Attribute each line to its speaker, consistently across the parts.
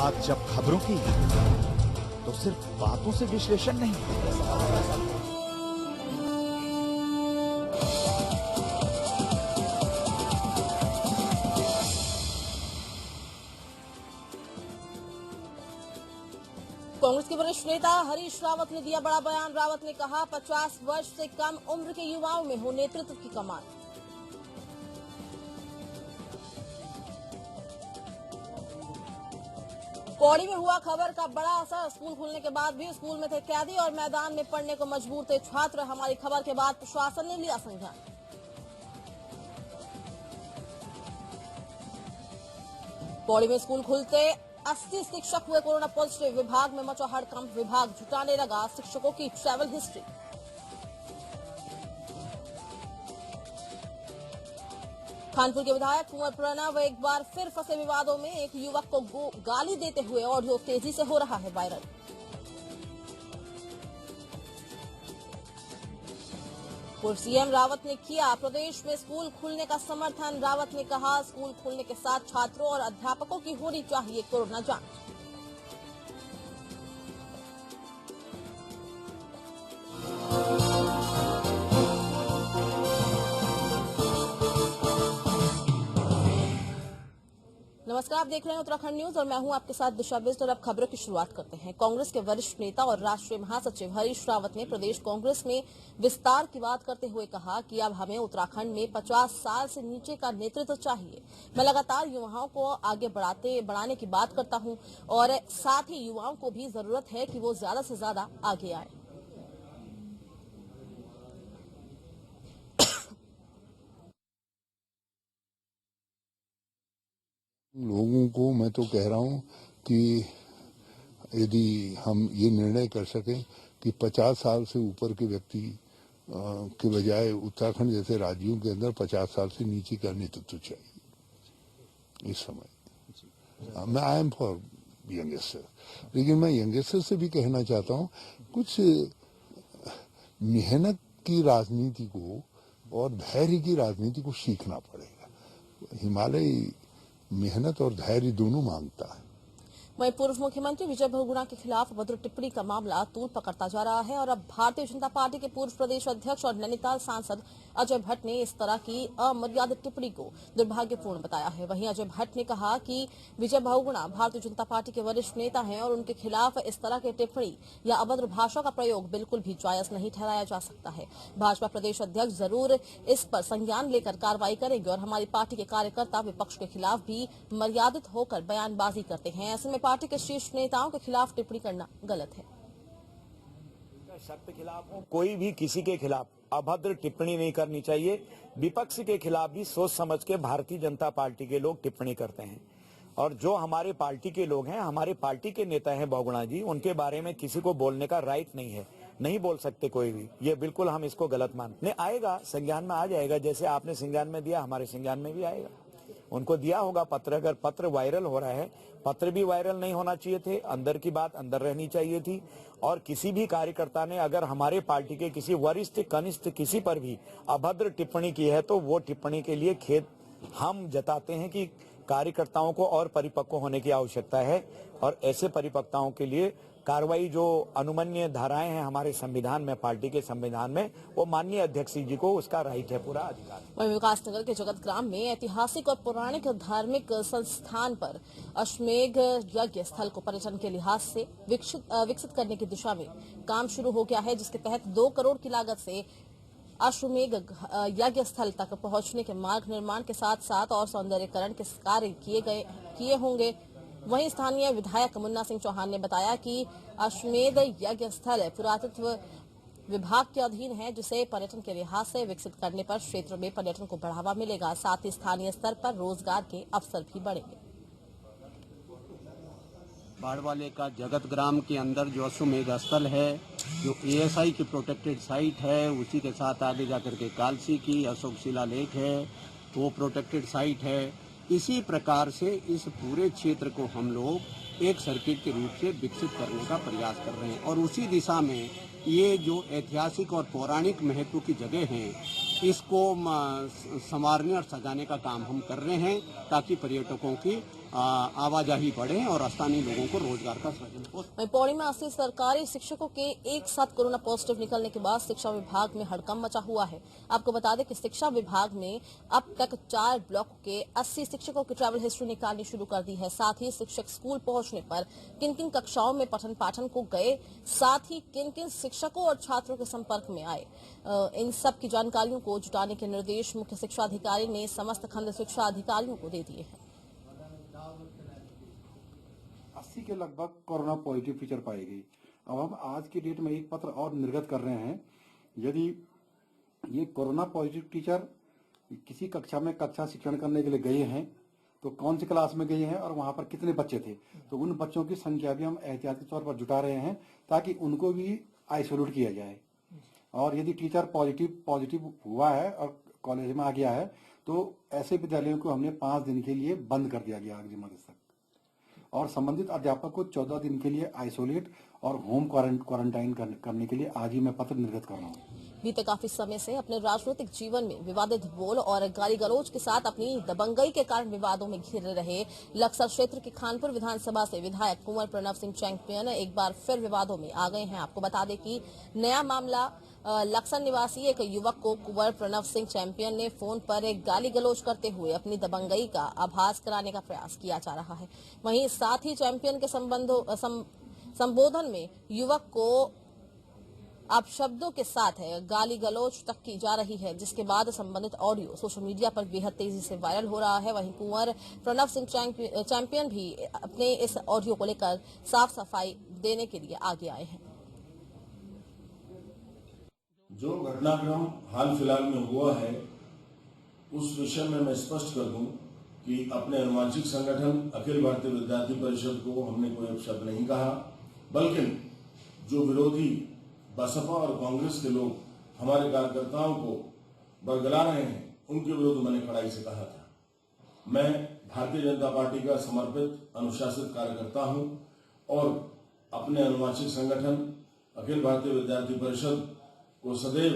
Speaker 1: बात जब खबरों की तो सिर्फ बातों से विश्लेषण नहीं,
Speaker 2: कांग्रेस के वरिष्ठ नेता हरीश रावत ने दिया बड़ा बयान। रावत ने कहा 50 वर्ष से कम उम्र के युवाओं में हो नेतृत्व की कमान। पौड़ी में हुआ खबर का बड़ा असर। स्कूल खुलने के बाद भी स्कूल में थे कैदी और मैदान में पढ़ने को मजबूर थे छात्र। हमारी खबर के बाद प्रशासन ने लिया संज्ञान। पौड़ी में स्कूल खुलते 80 शिक्षक हुए कोरोना पॉजिटिव। विभाग में मचा हड़कंप। विभाग जुटाने लगा शिक्षकों की ट्रैवल हिस्ट्री। कानपुर के विधायक कुंवर प्रणव एक बार फिर फंसे विवादों में। एक युवक को गाली देते हुए ऑडियो तेजी से हो रहा है वायरल। पूर्व सीएम रावत ने किया प्रदेश में स्कूल खुलने का समर्थन। रावत ने कहा स्कूल खुलने के साथ छात्रों और अध्यापकों की होनी चाहिए कोरोना जांच। नमस्कार, आप देख रहे हैं उत्तराखंड न्यूज और मैं हूं आपके साथ दिशा बिष्ट। और अब खबरों की शुरुआत करते हैं। कांग्रेस के वरिष्ठ नेता और राष्ट्रीय महासचिव हरीश रावत ने प्रदेश कांग्रेस में विस्तार की बात करते हुए कहा कि अब हमें उत्तराखंड में 50 साल से नीचे का नेतृत्व चाहिए। मैं लगातार युवाओं को आगे बढ़ाने की बात करता हूं और साथ ही युवाओं को भी जरूरत है कि वो ज्यादा से ज्यादा आगे आए।
Speaker 3: लोगों को मैं तो कह रहा हूं कि यदि हम ये निर्णय कर सकें कि 50 साल से ऊपर के व्यक्ति के बजाय उत्तराखंड जैसे राज्यों के अंदर 50 साल से नीचे का नेतृत्व चाहिए इस समय। मैं आई एम फॉर यंगस्टर, लेकिन मैं यंगस्टर से भी कहना चाहता हूं कुछ मेहनत की राजनीति को और धैर्य की राजनीति को सीखना पड़ेगा। हिमालय मेहनत और धैर्य दोनों मांगता है।
Speaker 2: वहीं पूर्व मुख्यमंत्री विजय बहुगुणा के खिलाफ अभद्र टिप्पणी का मामला तूल पकड़ता जा रहा है और अब भारतीय जनता पार्टी के पूर्व प्रदेश अध्यक्ष और नैनीताल सांसद अजय भट्ट ने इस तरह की अमर्यादित टिप्पणी को दुर्भाग्यपूर्ण बताया है। वहीं अजय भट्ट ने कहा कि विजय बहुगुणा भारतीय जनता पार्टी के वरिष्ठ नेता हैं और उनके खिलाफ इस तरह की टिप्पणी या अभद्र भाषा का प्रयोग बिल्कुल भी जायज नहीं ठहराया जा सकता है। भाजपा प्रदेश अध्यक्ष जरूर इस पर संज्ञान लेकर कार्रवाई करेंगे और हमारी पार्टी के कार्यकर्ता विपक्ष के खिलाफ भी मर्यादित होकर बयानबाजी करते हैं। ऐसे में पार्टी के शीर्ष नेताओं के खिलाफ टिप्पणी करना गलत है।
Speaker 4: शक्त खिलाफ हो, कोई भी किसी के खिलाफ अभद्र टिप्पणी नहीं करनी चाहिए। विपक्ष के खिलाफ भी सोच समझ के भारतीय जनता पार्टी के लोग टिप्पणी करते हैं और जो हमारे पार्टी के लोग हैं, हमारे पार्टी के नेता हैं बहुगुणा जी, उनके बारे में किसी को बोलने का राइट नहीं है, नहीं बोल सकते कोई भी। ये बिल्कुल हम इसको गलत मानते। आएगा संज्ञान में आ जाएगा, जैसे आपने संज्ञान में दिया हमारे संज्ञान में भी आएगा। उनको दिया होगा पत्र। अगर पत्र वायरल हो रहा है, पत्र भी वायरल नहीं होना चाहिए थे, अंदर की बात अंदर रहनी चाहिए थी। और किसी भी कार्यकर्ता ने अगर हमारे पार्टी के किसी वरिष्ठ कनिष्ठ किसी पर भी अभद्र टिप्पणी की है तो वो टिप्पणी के लिए खेद हम जताते हैं कि कार्यकर्ताओं को और परिपक्व होने की आवश्यकता है और ऐसे परिपक्वताओं के लिए कार्रवाई जो अनुमन्य धाराएं हैं हमारे संविधान में, पार्टी के संविधान में, वो माननीय अध्यक्ष जी को उसका राइट है, पूरा अधिकार।
Speaker 2: वहीं विकासनगर के जगत ग्राम में ऐतिहासिक और पौराणिक धार्मिक संस्थान पर अश्वमेध यज्ञ स्थल को पर्यटन के लिहाज से विकसित करने की दिशा में काम शुरू हो गया है, जिसके तहत 2 करोड़ की लागत से अश्वमेध यज्ञ स्थल तक पहुंचने के मार्ग निर्माण के साथ साथ और सौंदर्यीकरण के कार्य किए होंगे। वहीं स्थानीय विधायक मुन्ना सिंह चौहान ने बताया कि अश्वमेध यज्ञ स्थल पुरातत्व विभाग के अधीन है, जिसे पर्यटन के लिहाज से विकसित करने पर क्षेत्र में पर्यटन को बढ़ावा मिलेगा, साथ ही स्थानीय स्तर पर रोजगार के अवसर भी बढ़ेंगे।
Speaker 5: बाड़वाले का जगत ग्राम के अंदर जो अश्वमेध स्थल है, जो एएसआई की प्रोटेक्टेड साइट है, उसी के साथ आगे जाकर के कालसी की अशोक शिला लेक है, वो प्रोटेक्टेड साइट है। इसी प्रकार से इस पूरे क्षेत्र को हम लोग एक सर्किट के रूप से विकसित करने का प्रयास कर रहे हैं और उसी दिशा में ये जो ऐतिहासिक और पौराणिक महत्व की जगह हैं, इसको संवारने और सजाने का काम हम कर रहे हैं ताकि पर्यटकों की आवाजाही बढ़े और स्थानीय लोगों को रोजगार का सृजन हो।
Speaker 2: वहीं पौड़ी में 80 सरकारी शिक्षकों के एक साथ कोरोना पॉजिटिव निकलने के बाद शिक्षा विभाग में हड़कंप मचा हुआ है। आपको बता दें कि शिक्षा विभाग ने अब तक 4 ब्लॉकों के 80 शिक्षकों की ट्रैवल हिस्ट्री निकालनी शुरू कर दी है। साथ ही शिक्षक स्कूल पहुंचने पर किन किन कक्षाओं में पठन पाठन को गए, साथ ही किन किन शिक्षकों और छात्रों के संपर्क में आए, इन सब की जानकारियों को जुटाने के निर्देश मुख्य शिक्षा अधिकारी ने समस्त खंड शिक्षा अधिकारियों को दे दिए हैं।
Speaker 6: 80 के लगभग कोरोना पॉजिटिव टीचर पाई गई। अब हम आज की डेट में एक पत्र और निर्गत कर रहे हैं। यदि ये कोरोना पॉजिटिव टीचर किसी कक्षा में कक्षा शिक्षण करने के लिए गए हैं तो कौन सी क्लास में गए हैं और वहां पर कितने बच्चे थे, तो उन बच्चों की संख्या भी हम एहतियात के तौर पर जुटा रहे हैं ताकि उनको भी आइसोलेट किया जाए। और यदि टीचर पॉजिटिव हुआ है और कॉलेज में आ गया है तो ऐसे विद्यालयों को हमने 5 दिन के लिए बंद कर दिया गया अगले महीने तक, और संबंधित अध्यापक को 14 दिन के लिए आइसोलेट और होम क्वारंटाइन करने के लिए आज ही मैं पत्र निर्गत कर रहा हूँ।
Speaker 2: बीते काफी समय से अपने राजनीतिक जीवन में विवादित बोल और गाली गलौज के साथ अपनी दबंगई के कारण विवादों में घिरे रहे लक्सर क्षेत्र के खानपुर विधानसभा से विधायक कुंवर प्रणव सिंह चैंपियन एक बार फिर विवादों में आ गए हैं। आपको बता दें कि नया मामला लक्सर निवासी एक युवक को कुंवर प्रणव सिंह चैंपियन ने फोन पर एक गाली गलौज करते हुए अपनी दबंगई का आभास कराने का प्रयास किया जा रहा है। वहीं साथ ही चैंपियन के संबोधन में युवक को अपशब्दों के साथ गाली गलौज तक की जा रही है, जिसके बाद संबंधित ऑडियो सोशल मीडिया पर बेहद तेजी से वायरल हो रहा है। वहीं कुंवर प्रणव सिंह चैंपियन भी अपने इस ऑडियो को लेकर साफ सफाई देने के लिए आगे आए हैं।
Speaker 7: जो घटनाक्रम हाल फिलहाल में हुआ है उस विषय में मैं स्पष्ट कर दूं कि अपने अनुवांशिक संगठन अखिल भारतीय विद्यार्थी परिषद को हमने कोई अपशब्द नहीं कहा, बल्कि जो विरोधी बसपा और कांग्रेस के लोग हमारे कार्यकर्ताओं को बरगला रहे हैं उनके विरुद्ध मैंने कड़ाई से कहा था। मैं भारतीय जनता पार्टी का समर्पित अनुशासित कार्यकर्ता हूं और अपने अनुवांशिक संगठन अखिल भारतीय विद्यार्थी परिषद को सदैव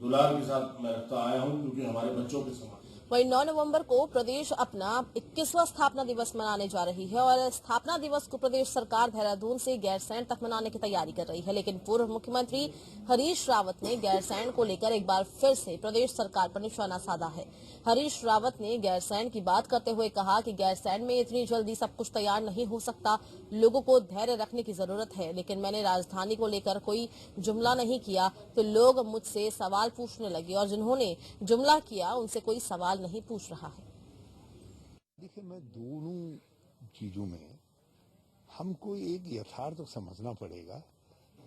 Speaker 7: दुलार के साथ मैं रखता आया हूं, क्योंकि हमारे बच्चों के समान।
Speaker 2: वहीं 9 नवंबर को प्रदेश अपना 21वां स्थापना दिवस मनाने जा रही है और स्थापना दिवस को प्रदेश सरकार देहरादून से गैरसैंण तक मनाने की तैयारी कर रही है। लेकिन पूर्व मुख्यमंत्री हरीश रावत ने गैरसैंण को लेकर एक बार फिर से प्रदेश सरकार पर निशाना साधा है। हरीश रावत ने गैरसैंण की बात करते हुए कहा कि गैरसैंण में इतनी जल्दी सब कुछ तैयार नहीं हो सकता, लोगों को धैर्य रखने की जरूरत है। लेकिन मैंने राजधानी को लेकर कोई जुमला नहीं किया तो लोग मुझसे सवाल पूछने लगे और जिन्होंने जुमला किया उनसे कोई सवाल नहीं पूछ रहा है।
Speaker 3: देखिए, मैं दोनों चीजों में हमको एक यथार्थ समझना पड़ेगा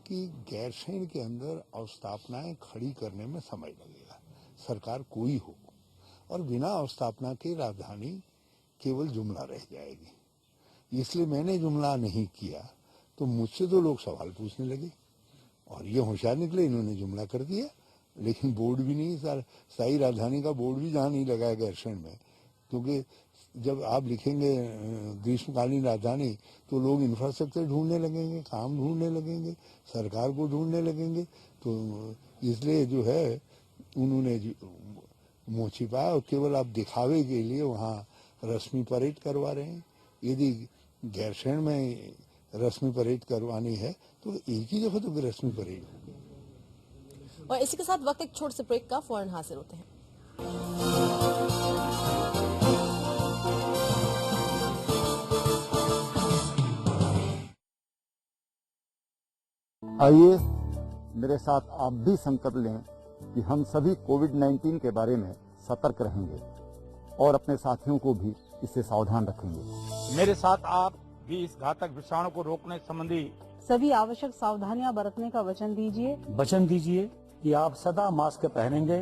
Speaker 3: कि गैरसैंण के अंदर अवस्थापनाएं खड़ी करने में समय लगेगा, सरकार कोई हो, और बिना अवस्थापना के राजधानी केवल जुमला रह जाएगी। इसलिए मैंने जुमला नहीं किया तो मुझसे तो लोग सवाल पूछने लगे और ये होशियार निकले, इन्होंने जुमला कर दिया। लेकिन बोर्ड भी नहीं, स्थायी राजधानी का बोर्ड भी जहाँ नहीं लगा है गैरसैंण में, क्योंकि जब आप लिखेंगे ग्रीष्मकालीन राजधानी तो लोग इंफ्रास्ट्रक्चर ढूंढने लगेंगे, काम ढूंढने लगेंगे, सरकार को ढूंढने लगेंगे। तो इसलिए जो है उन्होंने मुँह छिपाया और केवल आप दिखावे के लिए वहाँ रस्मी परेड करवा रहे हैं। यदि गैरसैंण में रस्मी परेड करवानी है तो एक ही जगह तो रस्मी परेड होगी।
Speaker 2: और इसी के साथ वक्त एक छोटे से ब्रेक का फौरन हाजिर होते हैं।
Speaker 8: आइए मेरे साथ आप भी संकल्प लें कि हम सभी कोविड-19 के बारे में सतर्क रहेंगे और अपने साथियों को भी इससे सावधान रखेंगे।
Speaker 9: मेरे साथ आप भी इस घातक विषाणु को रोकने संबंधी
Speaker 10: सभी आवश्यक सावधानियां बरतने का वचन दीजिए
Speaker 9: कि आप सदा मास्क पहनेंगे,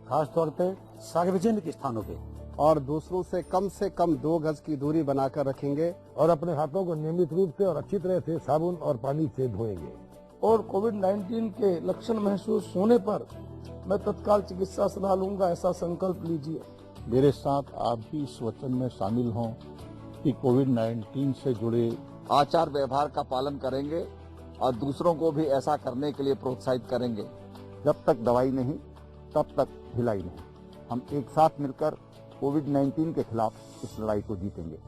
Speaker 9: खास तौर पे सार्वजनिक स्थानों पे,
Speaker 11: और दूसरों से कम 2 गज की दूरी बनाकर रखेंगे और अपने हाथों को नियमित रूप से और अच्छी तरह से साबुन और पानी से धोएंगे।
Speaker 12: और कोविड-19 के लक्षण महसूस होने पर मैं तत्काल चिकित्सा सलाह लूंगा, ऐसा संकल्प लीजिए।
Speaker 13: मेरे साथ आप भी इस वचन में शामिल हों कि कोविड-19 से जुड़े
Speaker 14: आचार व्यवहार का पालन करेंगे और दूसरों को भी ऐसा करने के लिए प्रोत्साहित करेंगे।
Speaker 8: जब तक दवाई नहीं तब तक ढिलाई नहीं। हम एक साथ मिलकर कोविड-19 के खिलाफ इस लड़ाई को जीतेंगे।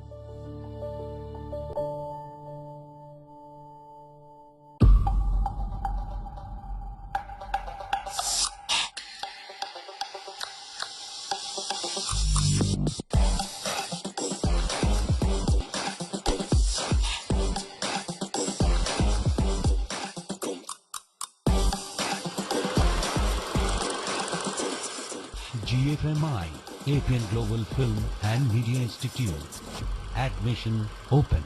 Speaker 15: GFMI, APN Global Film and Media Institute. Admission open.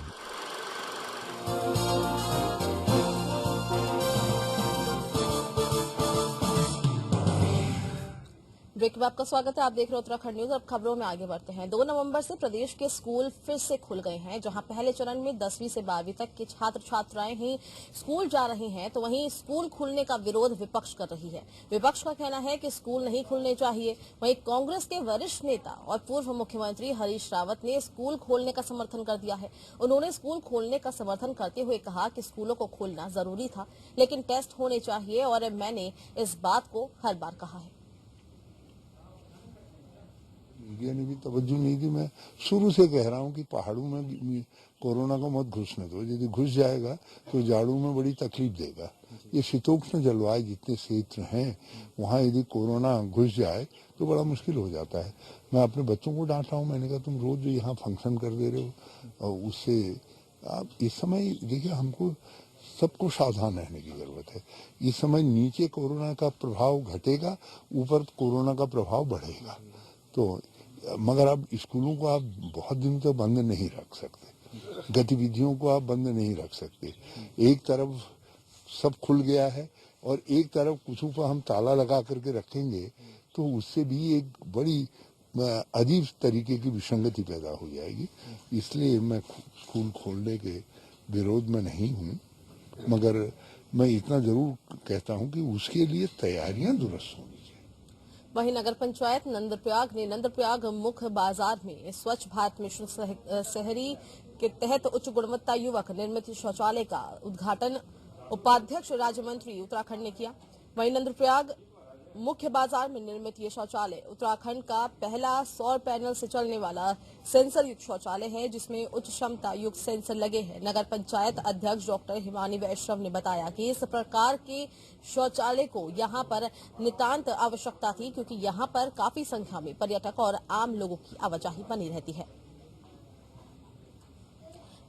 Speaker 2: Break में आपका स्वागत है। आप देख रहे हो उत्तराखंड न्यूज। अब खबरों में आगे बढ़ते हैं। 2 नवंबर से प्रदेश के स्कूल फिर से खुल गए हैं। जहां पहले चरण में 10वीं से 12वीं तक के छात्र छात्राएं ही स्कूल जा रहे हैं, तो वहीं स्कूल खुलने का विरोध विपक्ष कर रही है। विपक्ष का कहना है कि स्कूल नहीं खुलने चाहिए। वहीं कांग्रेस के वरिष्ठ नेता और पूर्व मुख्यमंत्री हरीश रावत ने स्कूल खोलने का समर्थन कर दिया है। उन्होंने स्कूल खोलने का समर्थन करते हुए कहा कि स्कूलों को खोलना जरूरी था, लेकिन टेस्ट होने चाहिए और मैंने इस बात को हर बार कहा है।
Speaker 3: मीडिया ने भी तवज्जो नहीं दी। मैं शुरू से कह रहा हूं कि पहाड़ों में कोरोना को मत घुसने दो। यदि घुस जाएगा तो जाड़ों में बड़ी तकलीफ देगा। ये शीतोष्ण जलवायु जितने क्षेत्र हैं वहाँ यदि कोरोना घुस जाए तो बड़ा मुश्किल हो जाता है। मैं अपने बच्चों को डांटा हूँ। मैंने कहा तुम रोज यहाँ फंक्शन कर दे रहे हो और उससे आप इस समय देखिए हमको सबको सावधान रहने की जरूरत है। इस समय नीचे कोरोना का प्रभाव घटेगा, ऊपर कोरोना का प्रभाव बढ़ेगा। तो मगर अब स्कूलों को आप बहुत दिन तक बंद नहीं रख सकते, गतिविधियों को आप बंद नहीं रख सकते। एक तरफ सब खुल गया है और एक तरफ कुछ पर हम ताला लगा करके रखेंगे तो उससे भी एक बड़ी अजीब तरीके की विसंगति पैदा हो जाएगी। इसलिए मैं स्कूल खोलने के विरोध में नहीं हूँ, मगर मैं इतना जरूर कहता हूँ कि उसके लिए तैयारियां दुरुस्त होनी।
Speaker 2: वहीं नगर पंचायत नंदप्रयाग ने नंदप्रयाग मुख्य बाजार में स्वच्छ भारत मिशन शहरी के तहत उच्च गुणवत्ता युवक निर्मित शौचालय का उद्घाटन उपाध्यक्ष राज्य मंत्री उत्तराखंड ने किया। वहीं नंदप्रयाग मुख्य बाजार में निर्मित ये शौचालय उत्तराखंड का पहला सौर पैनल से चलने वाला सेंसर युक्त शौचालय है, जिसमें उच्च क्षमता युक्त सेंसर लगे हैं। नगर पंचायत अध्यक्ष डॉक्टर हिमानी वैष्णव ने बताया कि इस प्रकार के शौचालय को यहां पर नितांत आवश्यकता थी, क्योंकि यहां पर काफी संख्या में पर्यटक और आम लोगों की आवाजाही बनी रहती है।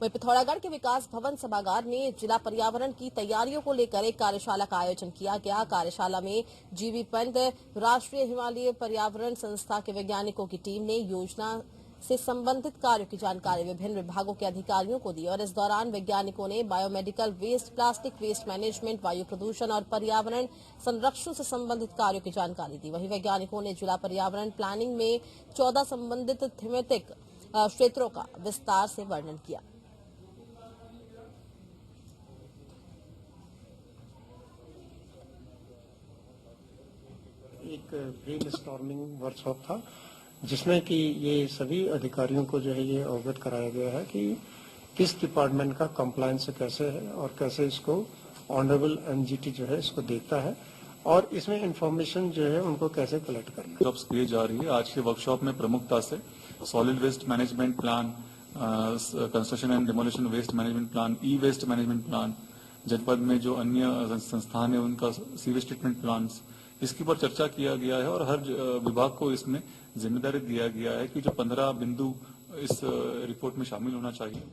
Speaker 2: वहीं पिथौरागढ़ के विकास भवन सभागार में जिला पर्यावरण की तैयारियों को लेकर एक कार्यशाला का आयोजन किया गया। कार्यशाला में जीबी पंत राष्ट्रीय हिमालय पर्यावरण संस्था के वैज्ञानिकों की टीम ने योजना से संबंधित कार्यों की जानकारी विभिन्न विभागों के अधिकारियों को दी और इस दौरान वैज्ञानिकों ने biomedical waste, plastic waste management, वायु प्रदूषण और पर्यावरण संरक्षण से संबंधित कार्यों की जानकारी दी। वहीं वैज्ञानिकों ने जिला पर्यावरण प्लानिंग में 14 संबंधित थीमेटिक क्षेत्रों का विस्तार से वर्णन किया।
Speaker 16: एक ब्रेन स्टॉर्मिंग वर्कशॉप था, जिसमें कि ये सभी अधिकारियों को जो है ये अवगत कराया गया है कि किस डिपार्टमेंट का कंप्लायंस कैसे है और कैसे इसको ऑनरेबल एनजीटी जो है इसको देखता है और इसमें इंफॉर्मेशन जो है उनको कैसे कलेक्ट करना है।
Speaker 17: जॉब्स किए जा रही है। आज के वर्कशॉप में प्रमुखता से solid waste management plan, construction and demolition waste management plan, e waste management plan, जनपद में जो अन्य संस्थान है उनका सीवेज ट्रीटमेंट प्लान, इसके ऊपर चर्चा किया गया है और हर विभाग को इसमें जिम्मेदारी दिया गया है कि जो 15 बिंदु इस रिपोर्ट में शामिल होना चाहिए।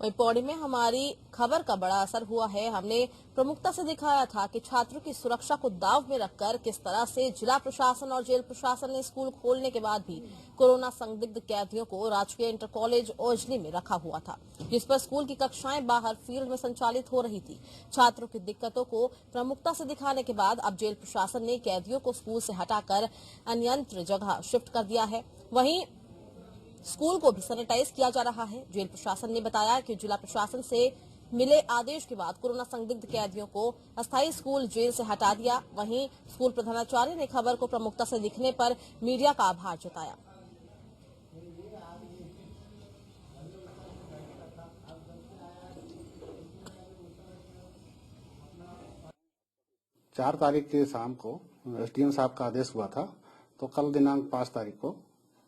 Speaker 2: वहीं पौड़ी में हमारी खबर का बड़ा असर हुआ है। हमने प्रमुखता से दिखाया था कि छात्रों की सुरक्षा को दांव में रखकर किस तरह से जिला प्रशासन और जेल प्रशासन ने स्कूल खोलने के बाद भी कोरोना संदिग्ध कैदियों को राजकीय इंटर कॉलेज ओजली में रखा हुआ था, जिस पर स्कूल की कक्षाएं बाहर फील्ड में संचालित हो रही थी। छात्रों की दिक्कतों को प्रमुखता से दिखाने के बाद अब जेल प्रशासन ने कैदियों को स्कूल से हटाकर अन्यत्र जगह शिफ्ट कर दिया है। वहीं स्कूल को भी सैनिटाइज किया जा रहा है। जेल प्रशासन ने बताया कि जिला प्रशासन से मिले आदेश के बाद कोरोना संदिग्ध कैदियों को अस्थायी स्कूल जेल से हटा दिया। वहीं स्कूल प्रधानाचार्य ने खबर को प्रमुखता से दिखने पर मीडिया का आभार जताया।
Speaker 6: चार तारीख के शाम को एसडीएम साहब का आदेश हुआ था, तो कल दिनांक 5 तारीख को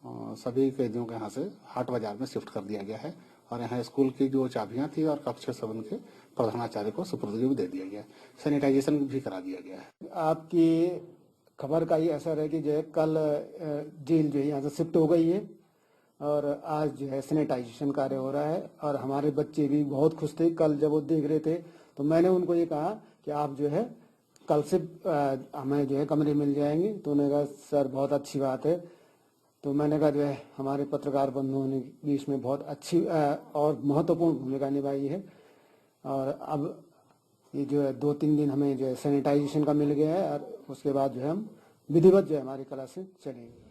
Speaker 6: सभी कैदियों के यहाँ से हाट बाजार में शिफ्ट कर दिया गया है और यहाँ स्कूल की जो चाबियां थी और कक्ष संबंध के प्रधानाचार्य को सुपुर्दगी भी दे दिया गया है। सैनिटाइजेशन भी करा दिया गया है।
Speaker 18: आपकी खबर का ही असर है कि जो है कल जेल जो है यहाँ से शिफ्ट हो गई है और आज जो है सैनिटाइजेशन कार्य हो रहा है और हमारे बच्चे भी बहुत खुश थे। कल जब वो देख रहे थे तो मैंने उनको ये कहा कि आप जो है कल से हमें जो है कमरे मिल जाएंगे। तो उन्होंने कहा सर बहुत अच्छी बात है। तो मैंने कहा जो है हमारे पत्रकार बंधुओं ने भी इसमें बहुत अच्छी और महत्वपूर्ण भूमिका निभाई है और अब ये जो है 2-3 दिन हमें जो है सैनिटाइजेशन का मिल गया है और उसके बाद जो है हम विधिवत जो है हमारी क्लास से चलेंगे।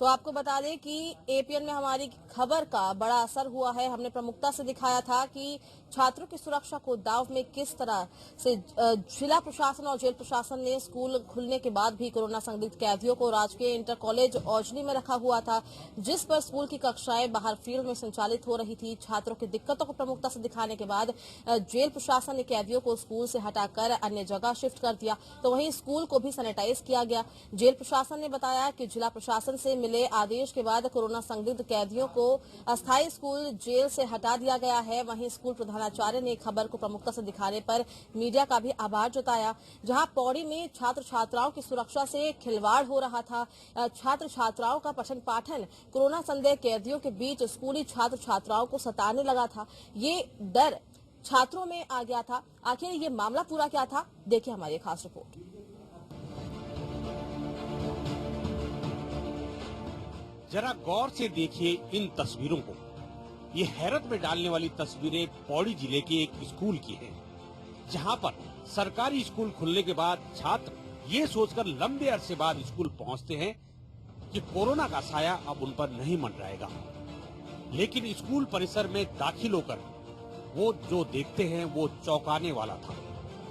Speaker 2: तो आपको बता दें कि एपीएन में हमारी खबर का बड़ा असर हुआ है। हमने प्रमुखता से दिखाया था कि छात्रों की सुरक्षा को दांव में किस तरह से जिला प्रशासन और जेल प्रशासन ने स्कूल खुलने के बाद भी कोरोना संदिग्ध कैदियों को राजकीय इंटर कॉलेज औजली में रखा हुआ था, जिस पर स्कूल की कक्षाएं बाहर फील्ड में संचालित हो रही थी। छात्रों की दिक्कतों को प्रमुखता से दिखाने के बाद जेल प्रशासन ने कैदियों को स्कूल से हटाकर अन्य जगह शिफ्ट कर दिया। तो वहीं स्कूल को भी सैनिटाइज किया गया। जेल प्रशासन ने बताया कि जिला प्रशासन से मिले आदेश के बाद कोरोना संदिग्ध कैदियों को अस्थायी स्कूल जेल से हटा दिया गया है। वहीं स्कूल प्रधानाचार्य ने खबर को प्रमुखता से दिखाने पर मीडिया का भी आभार जताया। जहां पौड़ी में छात्र छात्राओं की सुरक्षा से खिलवाड़ हो रहा था, छात्र छात्राओं का पठन पाठन कोरोना संदेह कैदियों के बीच स्कूली छात्र छात्राओं को सताने लगा था। ये डर छात्रों में आ गया था। आखिर ये मामला पूरा क्या था, देखिए हमारी खास रिपोर्ट।
Speaker 19: जरा गौर से देखिए इन तस्वीरों को। ये हैरत में डालने वाली तस्वीरें पौड़ी जिले के एक स्कूल की हैं, जहां पर सरकारी स्कूल खुलने के बाद छात्र ये सोचकर लंबे अरसे बाद स्कूल पहुंचते हैं कि कोरोना का साया अब उन पर नहीं मंडराएगा। लेकिन स्कूल परिसर में दाखिल होकर वो जो देखते हैं वो चौंकाने वाला था।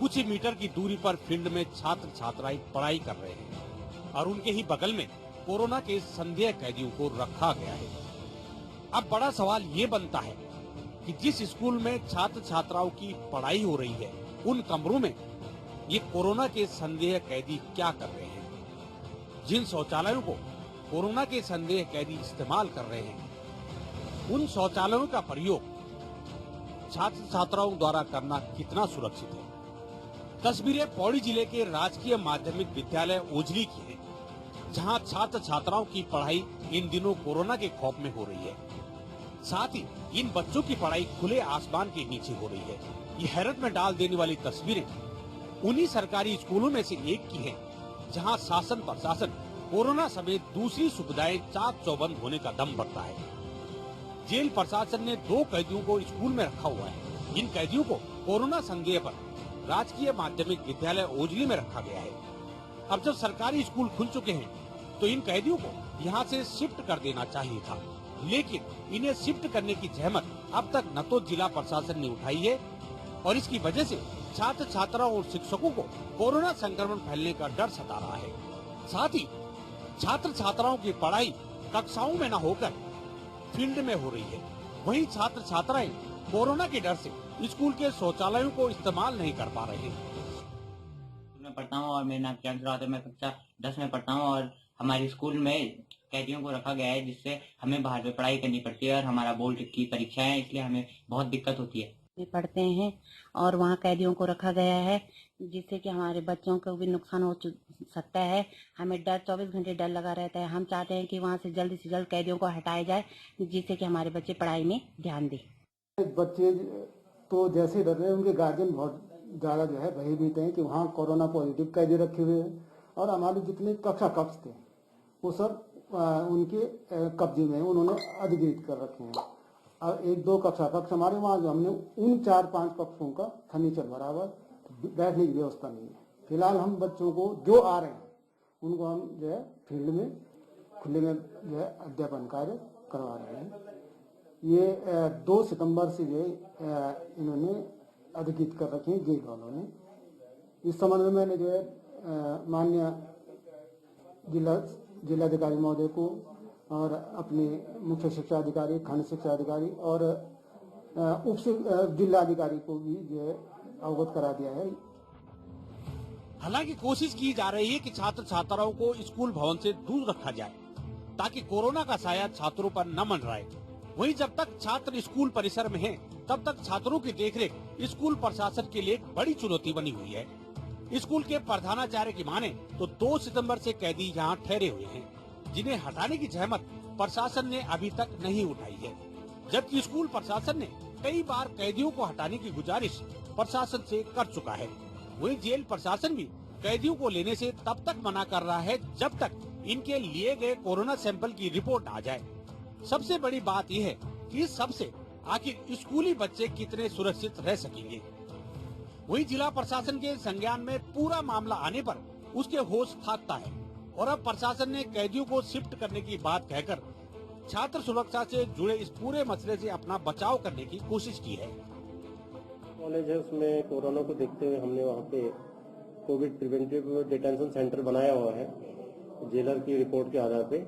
Speaker 19: कुछ ही मीटर की दूरी पर फील्ड में छात्र छात्राएं पढ़ाई कर रहे हैं और उनके ही बगल में कोरोना के संदेह कैदियों को रखा गया है। अब बड़ा सवाल ये बनता है कि जिस स्कूल में छात्र छात्राओं की पढ़ाई हो रही है, उन कमरों में ये कोरोना के संदेह कैदी क्या कर रहे हैं। जिन शौचालयों को कोरोना के संदेह कैदी इस्तेमाल कर रहे हैं, उन शौचालयों का प्रयोग छात्र छात्राओं द्वारा करना कितना सुरक्षित है। तस्वीरें पौड़ी जिले के राजकीय माध्यमिक विद्यालय ओजली की है, जहां छात्र छात्राओं की पढ़ाई इन दिनों कोरोना के खौफ में हो रही है। साथ ही इन बच्चों की पढ़ाई खुले आसमान के नीचे हो रही है। ये हैरत में डाल देने वाली तस्वीरें उन्हीं सरकारी स्कूलों में से एक की है, जहां शासन प्रशासन कोरोना समेत दूसरी सुविधाएं चाक चौबंद होने का दम भरता है। जेल प्रशासन ने 2 कैदियों को स्कूल में रखा हुआ है। इन कैदियों को कोरोना संदेह पर राजकीय माध्यमिक विद्यालय ओजली में रखा गया है। अब जब सरकारी स्कूल खुल चुके हैं तो इन कैदियों को यहाँ से शिफ्ट कर देना चाहिए था, लेकिन इन्हें शिफ्ट करने की जहमत अब तक न तो जिला प्रशासन ने उठाई है और इसकी वजह से छात्र छात्राओं और शिक्षकों को कोरोना संक्रमण फैलने का डर सता रहा है। साथ ही छात्र छात्राओं की पढ़ाई कक्षाओं में न होकर फील्ड में हो रही है। वहीं छात्र छात्राएं कोरोना के डर से स्कूल के शौचालयों को इस्तेमाल नहीं कर पा रहे हैं।
Speaker 20: मैं पढ़ता हूँ और मेरा नाम प्रियांशु रावत है। मैं कक्षा 10 में पढ़ता हूँ और हमारे स्कूल में कैदियों को रखा गया है, जिससे हमें बाहर में पढ़ाई करनी पड़ती है और हमारा बोर्ड की परीक्षा है, इसलिए हमें बहुत दिक्कत होती है।
Speaker 10: पढ़ते हैं और वहाँ कैदियों को रखा गया है, जिससे कि हमारे बच्चों को भी नुकसान हो सकता है। हमें डर 24 घंटे डर लगा रहता है। हम चाहते हैं कि वहाँ से जल्द कैदियों को हटाया जाए, जिससे कि हमारे बच्चे पढ़ाई में ध्यान दें।
Speaker 18: बच्चे तो जैसे डर रहे हैं, उनके गार्जियन बहुत ज़्यादा जो है भयभीत हैं कि वहाँ कोरोना पॉजिटिव कैदी रखे हुए हैं और हमारे जितने कक्षा कक्ष थे वो सब उनके कब्जे में उन्होंने अधिकृत कर रखे हैं। और 1-2 कक्षा कक्ष हमारे वहाँ जो हमने उन 4-5 कक्षों का फर्नीचर भरा हुआ, बैठने की व्यवस्था नहीं है। फिलहाल हम बच्चों को जो आ रहे हैं उनको हम जो है फील्ड में खुले में जो है अध्यापन कार्य करवा रहे हैं। ये 2 सितंबर से जो है इन्होंने अधिकृत कर रखे हैं गेट वालों ने। इस संबंध में मैंने जो है माननीय जिलाधिकारी महोदय को और अपने मुख्य शिक्षा अधिकारी, खंड शिक्षा अधिकारी और उप जिलाधिकारी को भी जो है अवगत करा दिया है।
Speaker 19: हालांकि कोशिश की जा रही है कि छात्र छात्राओं को स्कूल भवन से दूर रखा जाए, ताकि कोरोना का साया छात्रों पर न मंडराए। वहीं जब तक छात्र स्कूल परिसर में हैं, तब तक छात्रों की देखरेख स्कूल प्रशासन के लिए एक बड़ी चुनौती बनी हुई है। स्कूल के प्रधानाचार्य की माने तो 2 सितंबर से कैदी यहाँ ठहरे हुए हैं, जिन्हें हटाने की जहमत प्रशासन ने अभी तक नहीं उठाई है। जबकि स्कूल प्रशासन ने कई बार कैदियों को हटाने की गुजारिश प्रशासन से कर चुका है। वहीं जेल प्रशासन भी कैदियों को लेने से तब तक मना कर रहा है जब तक इनके लिए गए कोरोना सैंपल की रिपोर्ट आ जाए। सबसे बड़ी बात यह है कि इस सबसे आखिर स्कूली बच्चे कितने सुरक्षित रह सकेंगे। वहीं जिला प्रशासन के संज्ञान में पूरा मामला आने पर उसके होश फाकता है और अब प्रशासन ने कैदियों को शिफ्ट करने की बात कहकर छात्र सुरक्षा से जुड़े इस पूरे मसले से अपना बचाव करने की कोशिश की है।
Speaker 21: कॉलेज है, उसमें कोरोना को देखते हुए हमने वहाँ पे कोविड प्रिवेंटिव डिटेंशन सेंटर बनाया हुआ है जेलर की रिपोर्ट के आधार पे।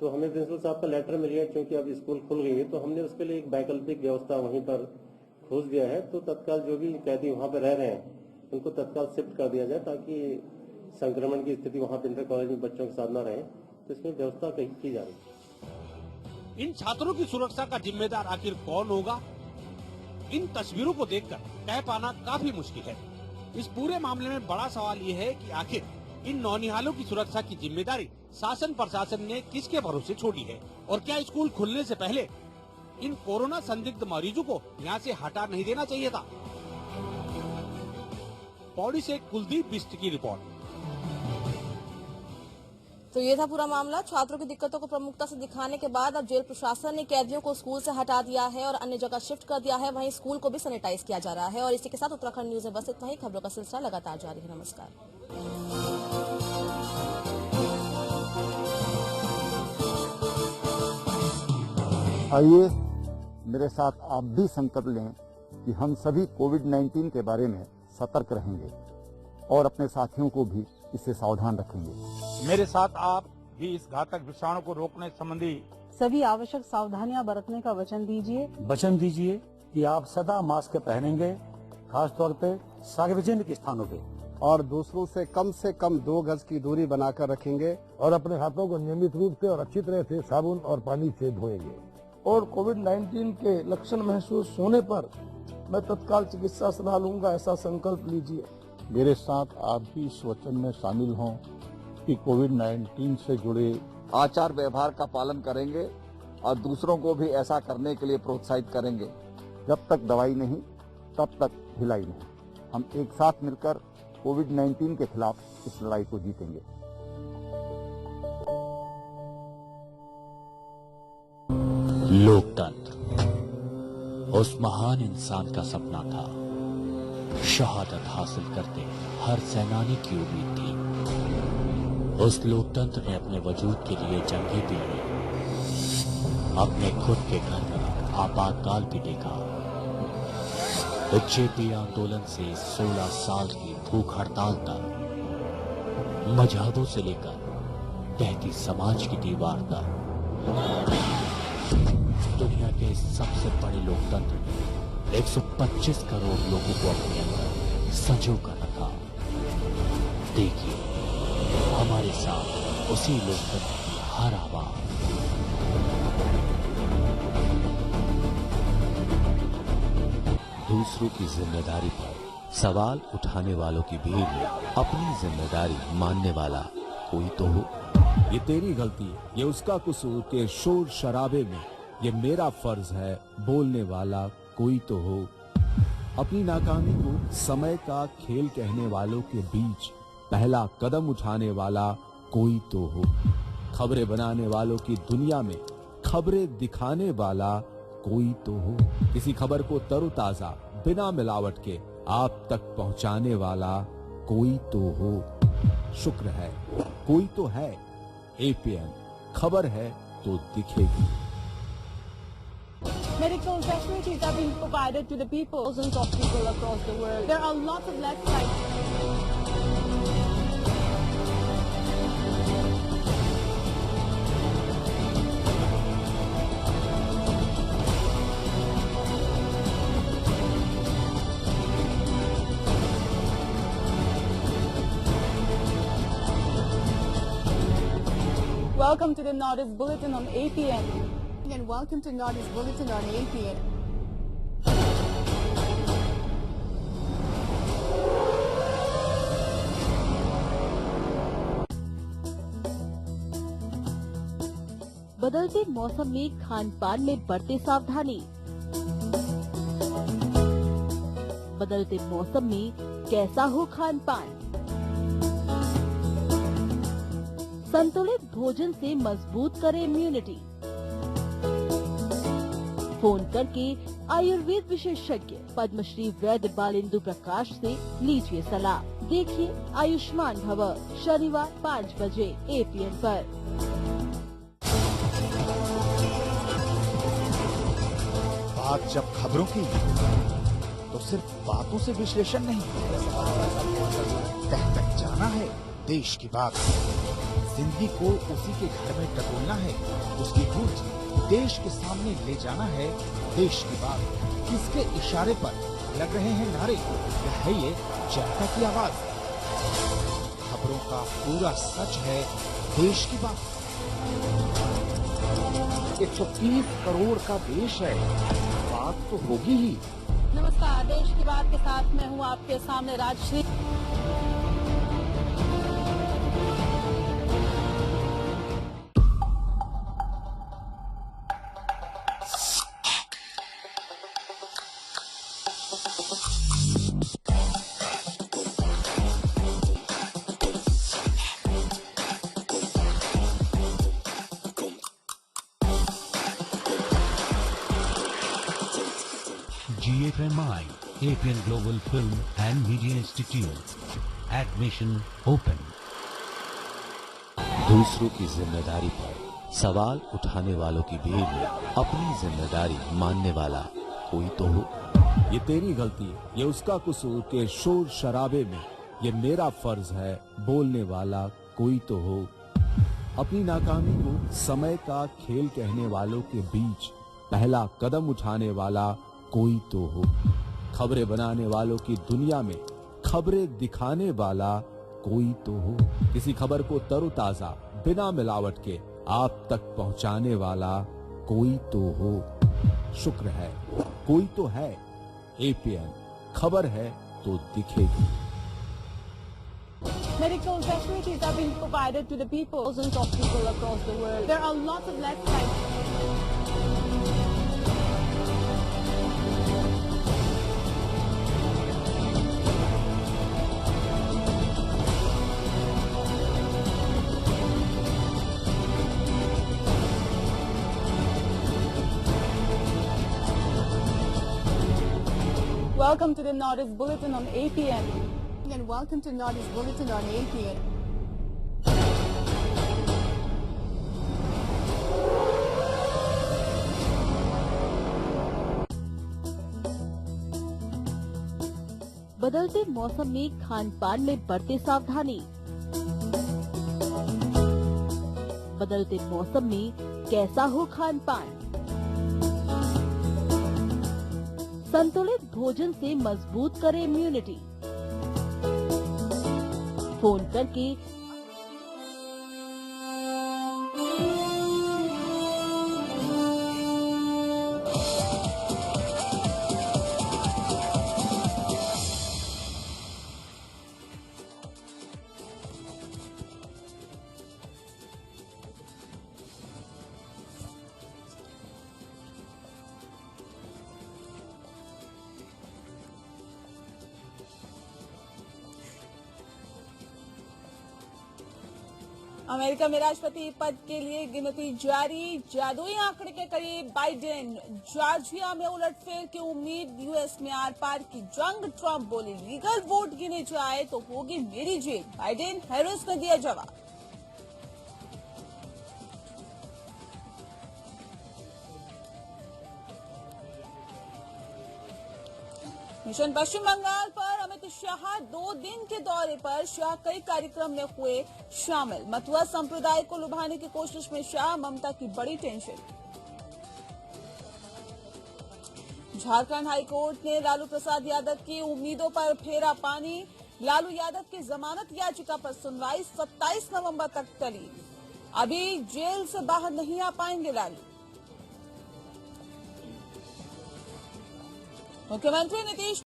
Speaker 21: तो हमें प्रिंसिपल साहब का लेटर मिल गया, क्योंकि अब स्कूल खुल गई है तो हमने उसके लिए एक वैकल्पिक व्यवस्था वहीं पर खोज दिया है। तो तत्काल जो भी कैदी वहाँ पर रह रहे हैं उनको तत्काल शिफ्ट कर दिया जाए, ताकि संक्रमण की स्थिति वहाँ पे इंटर कॉलेज में बच्चों के साथ न रहे। तो इसमें व्यवस्था की जा रही है।
Speaker 19: इन छात्रों की सुरक्षा का जिम्मेदार आखिर कौन होगा, इन तस्वीरों को देखकर कह पाना काफी मुश्किल है। इस पूरे मामले में बड़ा सवाल ये है कि आखिर इन नौनिहालों की सुरक्षा की जिम्मेदारी शासन प्रशासन ने किसके भरोसे छोड़ी है, और क्या स्कूल खुलने से पहले इन कोरोना संदिग्ध मरीजों को यहाँ से हटा नहीं देना चाहिए था। पौड़ी से कुलदीप बिष्ट की रिपोर्ट।
Speaker 2: तो ये था पूरा मामला। छात्रों की दिक्कतों को प्रमुखता से दिखाने के बाद अब जेल प्रशासन ने कैदियों को स्कूल से हटा दिया है और अन्य जगह शिफ्ट कर दिया है। वहीं स्कूल को भी सैनिटाइज किया जा रहा है। और इसी के साथ उत्तराखंड न्यूज में बस इतना ही। खबरों का सिलसिला लगातार जारी है। नमस्कार।
Speaker 8: आइए मेरे साथ आप भी संकल्प लें कि हम सभी कोविड-19 के बारे में सतर्क रहेंगे और अपने साथियों को भी इससे सावधान रखेंगे।
Speaker 9: मेरे साथ आप भी इस घातक विषाणु को रोकने संबंधी
Speaker 22: सभी आवश्यक सावधानियां बरतने का वचन दीजिए।
Speaker 9: वचन दीजिए कि आप सदा मास्क पहनेंगे, खास तौर पे सार्वजनिक स्थानों पे,
Speaker 11: और दूसरों से कम 2 गज की दूरी बनाकर रखेंगे और अपने हाथों को नियमित रूप से और अच्छी तरह से साबुन और पानी से धोएंगे।
Speaker 12: और कोविड-19 के लक्षण महसूस होने पर मैं तत्काल चिकित्सा सलाह लूंगा, ऐसा संकल्प लीजिए।
Speaker 13: मेरे साथ आप भी इस वचन में शामिल हों कि कोविड-19 से जुड़े
Speaker 14: आचार व्यवहार का पालन करेंगे और दूसरों को भी ऐसा करने के लिए प्रोत्साहित करेंगे।
Speaker 8: जब तक दवाई नहीं तब तक ढिलाई नहीं। हम एक साथ मिलकर कोविड-19 के खिलाफ इस लड़ाई को जीतेंगे।
Speaker 23: लोकतंत्र उस महान इंसान का सपना था। शहादत हासिल करते हर सेनानी की उम्मीद थी। उस लोकतंत्र ने अपने वजूद के लिए जंगें भी लड़ी, अपने खुद के घर में आपातकाल भी देखा। जेपी आंदोलन से 16 साल की भूख हड़ताल तक, मजहबों से लेकर तहती समाज की दीवार तक, दुनिया के सबसे बड़े लोकतंत्र ने 125 करोड़ लोगों को अपने अंदर संजो कर रखा। देखिए हमारे साथ उसी लोकतंत्र की हर आवाज।
Speaker 24: दूसरों की जिम्मेदारी पर सवाल उठाने वालों की भीड़ में अपनी जिम्मेदारी मानने वाला कोई तो हो।
Speaker 25: ये तेरी गलती, ये उसका कसूर के शोर शराबे में ये मेरा फर्ज है बोलने वाला कोई तो हो। अपनी नाकामी को समय का खेल कहने वालों के बीच पहला कदम उठाने वाला कोई तो हो। खबरें बनाने वालों की दुनिया में खबरें दिखाने वाला कोई तो हो। किसी खबर को तरोताजा बिना मिलावट के आप तक पहुंचाने वाला कोई तो हो। शुक्र है कोई तो है। APN खबर है तो दिखेगी।
Speaker 22: Medical facilities are being provided to the people, thousands of people across the world. There are lots of left sides. Welcome to the Northeast Bulletin on APN. And welcome to Northeast Bulletin on APN.
Speaker 2: बदलते मौसम में खान पान में बरते सावधानी। बदलते मौसम में कैसा हो खान पान। संतुलित भोजन से मजबूत करे इम्यूनिटी। फोन करके आयुर्वेद विशेषज्ञ पद्मश्री वैद्य बालेंदु प्रकाश से लीजिए सलाह। देखिए आयुष्मान भव शनिवार 5 बजे APN पर।
Speaker 1: बात जब खबरों की तो सिर्फ बातों से विश्लेषण नहीं, तह तक जाना है देश की बात। जिंदगी को उसी के घर में टटोलना है, उसकी गूंज देश के सामने ले जाना है देश की बात। किसके इशारे पर लग रहे हैं नारे, यह है ये जनता की आवाज। खबरों का पूरा सच है देश की बात। 130 करोड़ का देश है, बात तो होगी ही।
Speaker 22: नमस्कार, देश की बात के साथ मैं हूँ आपके सामने Rajshree.
Speaker 23: GFMI, APN Global Film and Media Institute. Admission open.
Speaker 24: दूसरों की जिम्मेदारी पर सवाल उठाने वालों की भीड़ में अपनी जिम्मेदारी मानने वाला कोई तो हो।
Speaker 25: ये तेरी गलती, ये उसका कसूर के शोर शराबे में ये मेरा फर्ज है बोलने वाला कोई तो हो। अपनी नाकामी को समय का खेल कहने वालों के बीच पहला कदम उठाने वाला कोई तो हो। खबरें बनाने वालों की दुनिया में खबरें दिखाने वाला कोई तो हो। किसी खबर को तरोताजा बिना मिलावट के आप तक पहुंचाने वाला कोई तो हो। शुक्र है कोई तो है। APN खबर है तो दिखेगी।
Speaker 22: Medical facilities are being provided to the people. Thousands of people across the world. There are lots of lifestyle. Welcome to the Northeast Bulletin on APN. And welcome to Northeast Bulletin on APN.
Speaker 2: बदलते मौसम में खान पान में बरते सावधानी। बदलते मौसम में कैसा हो खान पान। संतुलित भोजन से मजबूत करे इम्यूनिटी। फोन करके अमेरिका में राष्ट्रपति पद के लिए गिनती जारी। जादुई आंकड़े के करीब बाइडेन। जॉर्जिया में उलटफेर की उम्मीद। यूएस में आर पार की जंग। ट्रंप बोले लीगल वोट गिने जाए तो होगी मेरी जेल। बाइडेन हैरिस ने दिया जवाब। मिशन पश्चिम बंगाल पर अमित शाह 2 दिन के दौरे पर। शाह कई कार्यक्रम में हुए शामिल। मथुआ संप्रदाय को लुभाने की कोशिश में शाह। ममता की बड़ी टेंशन। झारखंड हाईकोर्ट ने लालू प्रसाद यादव की उम्मीदों पर फेरा पानी। लालू यादव की जमानत याचिका पर सुनवाई 27 नवंबर तक टली। अभी जेल से बाहर नहीं आ पाएंगे लालू। मुख्यमंत्री नीतीश